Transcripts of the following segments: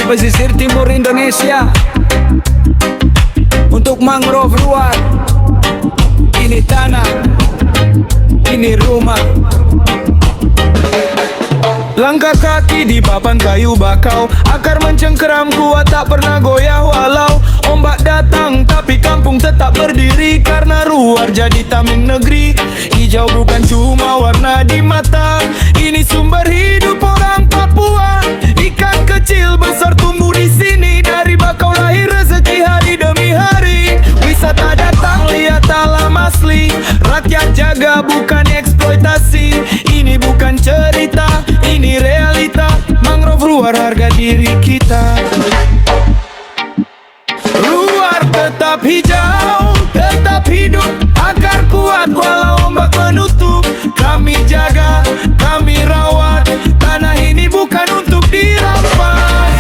pesisir timur Indonesia. Untuk mangrove luar, ini tanah, ini rumah. Langkah kaki di papan kayu bakau, akar mencengkeram kuat tak pernah goyah. Walau ombak datang tapi kampung tetap berdiri, karena luar jadi tameng negeri. Hijau bukan cuma warna di mata, ini sumber hidup orang Papua. Ikan kecil besar tumbuh di sini, dari bakau lahir rezeki hari demi hari. Wisata datang lihat alam asli, rakyat jaga bukan eksploitasi. Ini bukan cerita, ini realita. Mangrove luar harga diri kita. Luar tetap hijau, tetap hidup, akar kuat walau ombak menutup. Kami jaga, kami rawat, tanah ini bukan untuk dirampas.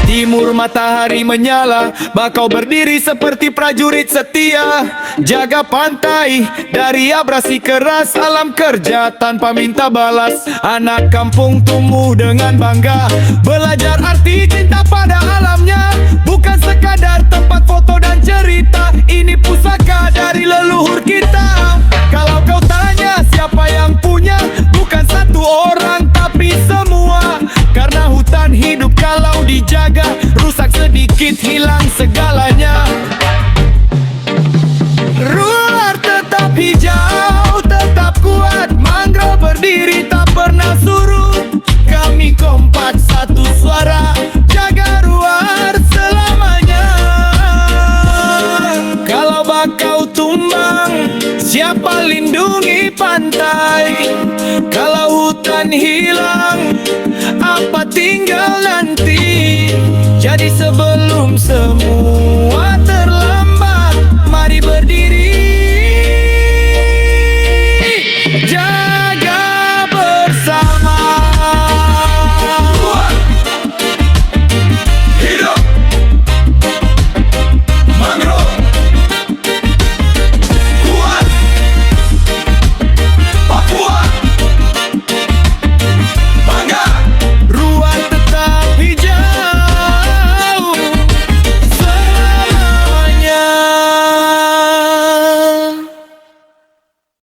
Timur matahari menyala, bakau berdiri seperti prajurit setia. Jaga pantai dari abrasi keras, alam kerja tanpa minta balas. Anak kampung tumbuh dengan bangga, belajar arti cinta pada alamnya. Bukan sekadar tempat foto dan cerita, ini pusaka dari leluhur kita. Kalau kau tanya siapa yang punya, bukan satu orang tapi semua. Karena hutan hidup kalau dijaga, rusak sedikit hilang segalanya. Luar tetap hijau, tetap kuat, mangrove berdiri tak pernah surut. Kami kompak satu suara, jaga luar selamanya. Kalau bakau tumbang, siapa lindungi pantai? Kalau hutan hilang, apa tinggal nanti? Jadi sebelum semua